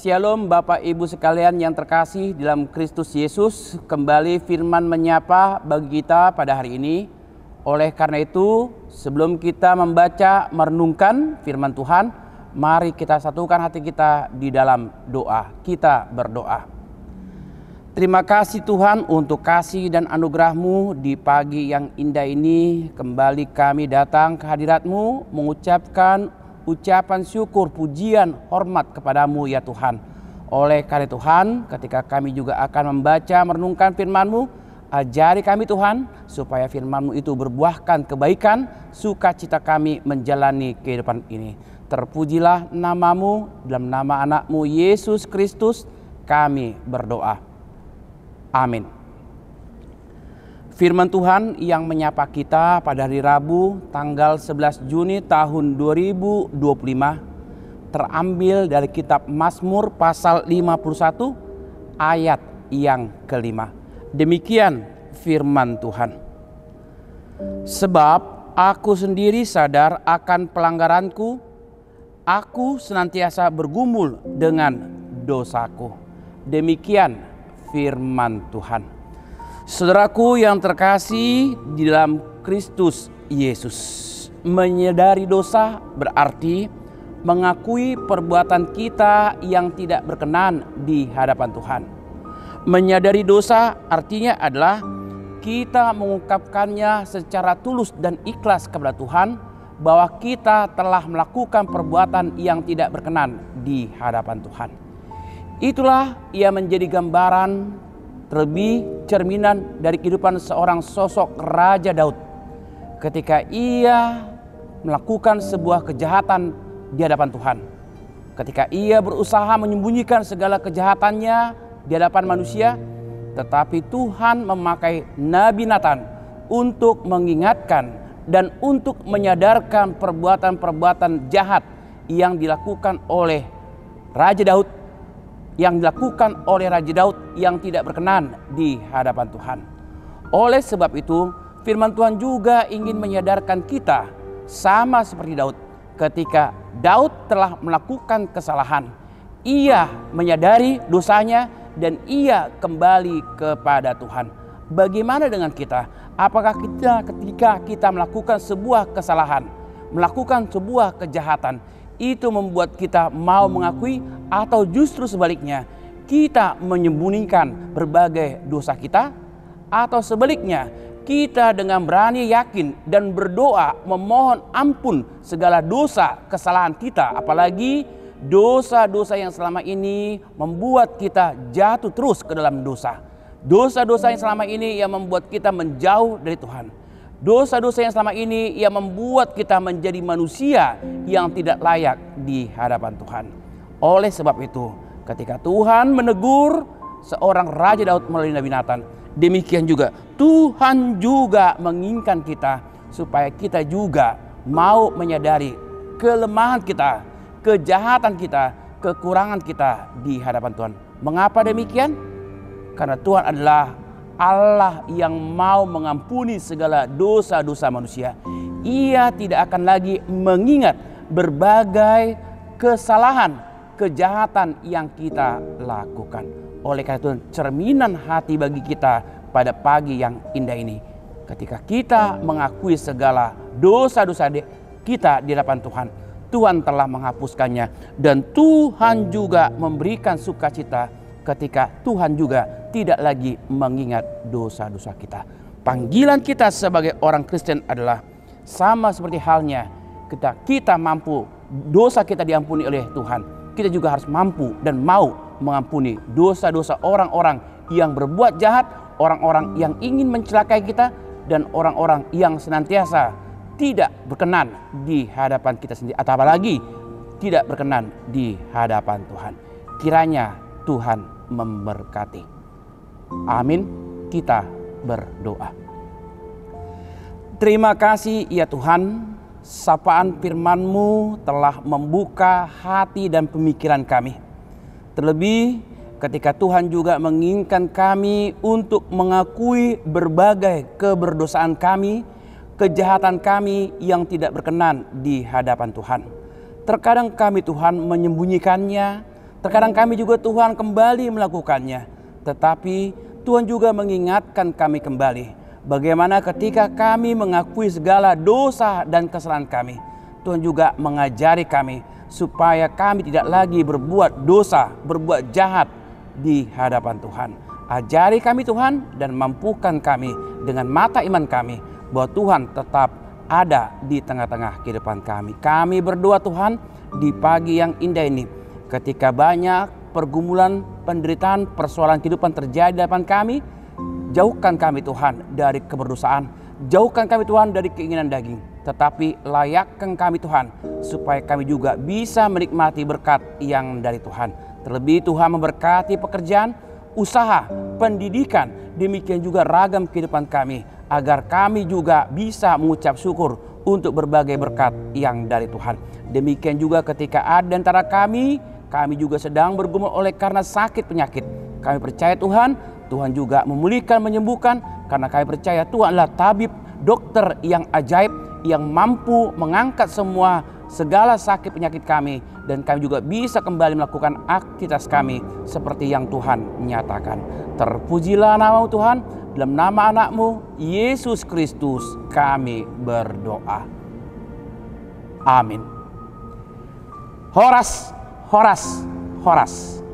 Shalom Bapak Ibu sekalian yang terkasih dalam Kristus Yesus. Kembali firman menyapa bagi kita pada hari ini. Oleh karena itu, sebelum kita membaca merenungkan firman Tuhan, mari kita satukan hati kita di dalam doa. Kita berdoa. Terima kasih Tuhan untuk kasih dan anugerah-Mu di pagi yang indah ini. Kembali kami datang ke hadirat-Mu mengucapkan ucapan syukur, pujian, hormat kepadamu ya Tuhan. Oleh karena Tuhan, ketika kami juga akan membaca, merenungkan firman-Mu, ajari kami Tuhan, supaya firman-Mu itu berbuahkan kebaikan, sukacita kami menjalani kehidupan ini. Terpujilah nama-Mu, dalam nama anak-Mu Yesus Kristus kami berdoa. Amin. Firman Tuhan yang menyapa kita pada hari Rabu tanggal 11 Juni tahun 2025 terambil dari kitab Mazmur pasal 51 ayat yang kelima. Demikian firman Tuhan. Sebab aku sendiri sadar akan pelanggaranku, aku senantiasa bergumul dengan dosaku. Demikian firman Tuhan. Saudaraku yang terkasih di dalam Kristus Yesus, menyadari dosa berarti mengakui perbuatan kita yang tidak berkenan di hadapan Tuhan. Menyadari dosa artinya adalah kita mengungkapkannya secara tulus dan ikhlas kepada Tuhan bahwa kita telah melakukan perbuatan yang tidak berkenan di hadapan Tuhan. Itulah ia menjadi gambaran terlebih cerminan dari kehidupan seorang sosok Raja Daud ketika ia melakukan sebuah kejahatan di hadapan Tuhan. Ketika ia berusaha menyembunyikan segala kejahatannya di hadapan manusia, tetapi Tuhan memakai Nabi Nathan untuk mengingatkan dan untuk menyadarkan perbuatan-perbuatan jahat yang dilakukan oleh Raja Daud, yang dilakukan oleh Raja Daud yang tidak berkenan di hadapan Tuhan. Oleh sebab itu, firman Tuhan juga ingin menyadarkan kita sama seperti Daud. Ketika Daud telah melakukan kesalahan, ia menyadari dosanya dan ia kembali kepada Tuhan. Bagaimana dengan kita? Apakah kita ketika kita melakukan sebuah kesalahan, melakukan sebuah kejahatan, itu membuat kita mau mengakui, atau justru sebaliknya kita menyembunyikan berbagai dosa kita? Atau sebaliknya kita dengan berani yakin dan berdoa memohon ampun segala dosa kesalahan kita, apalagi dosa-dosa yang selama ini membuat kita jatuh terus ke dalam dosa. Dosa-dosa yang selama ini yang membuat kita menjauh dari Tuhan. Dosa-dosa yang selama ini yang membuat kita menjadi manusia yang tidak layak di hadapan Tuhan. Oleh sebab itu, ketika Tuhan menegur seorang Raja Daud melalui Nabi Nathan, demikian juga Tuhan juga menginginkan kita supaya kita juga mau menyadari kelemahan kita, kejahatan kita, kekurangan kita di hadapan Tuhan. Mengapa demikian? Karena Tuhan adalah Allah yang mau mengampuni segala dosa-dosa manusia. Ia tidak akan lagi mengingat berbagai kesalahan, kejahatan yang kita lakukan. Oleh karena itu, cerminan hati bagi kita pada pagi yang indah ini, ketika kita mengakui segala dosa-dosa kita di hadapan Tuhan, Tuhan telah menghapuskannya, dan Tuhan juga memberikan sukacita ketika Tuhan juga tidak lagi mengingat dosa-dosa kita. Panggilan kita sebagai orang Kristen adalah sama seperti halnya ketika kita mampu dosa kita diampuni oleh Tuhan, kita juga harus mampu dan mau mengampuni dosa-dosa orang-orang yang berbuat jahat, orang-orang yang ingin mencelakai kita, dan orang-orang yang senantiasa tidak berkenan di hadapan kita sendiri, atau apalagi tidak berkenan di hadapan Tuhan. Kiranya Tuhan memberkati. Amin. Kita berdoa. Terima kasih ya Tuhan, sapaan firman-Mu telah membuka hati dan pemikiran kami. Terlebih ketika Tuhan juga menginginkan kami untuk mengakui berbagai keberdosaan kami, kejahatan kami yang tidak berkenan di hadapan Tuhan. Terkadang kami Tuhan menyembunyikannya, Terkadang kami juga Tuhan kembali melakukannya. Tetapi Tuhan juga mengingatkan kami kembali. Bagaimana ketika kami mengakui segala dosa dan kesalahan kami, Tuhan juga mengajari kami supaya kami tidak lagi berbuat dosa, berbuat jahat di hadapan Tuhan. Ajari kami Tuhan dan mampukan kami dengan mata iman kami bahwa Tuhan tetap ada di tengah-tengah kehidupan kami. Kami berdoa Tuhan di pagi yang indah ini, ketika banyak pergumulan, penderitaan, persoalan kehidupan terjadi di hadapan kami, jauhkan kami Tuhan dari keberdosaan, jauhkan kami Tuhan dari keinginan daging, tetapi layakkan kami Tuhan supaya kami juga bisa menikmati berkat yang dari Tuhan. Terlebih Tuhan memberkati pekerjaan, usaha, pendidikan, demikian juga ragam kehidupan kami, agar kami juga bisa mengucap syukur untuk berbagai berkat yang dari Tuhan. Demikian juga ketika ada di antara kami juga sedang bergumul oleh karena sakit penyakit, kami percaya Tuhan, Tuhan juga memulihkan, menyembuhkan, karena kami percaya Tuhan adalah tabib, dokter yang ajaib, yang mampu mengangkat segala sakit penyakit kami, dan kami juga bisa kembali melakukan aktivitas kami seperti yang Tuhan nyatakan. Terpujilah nama Tuhan, dalam nama anak-Mu Yesus Kristus kami berdoa. Amin. Horas, horas, horas.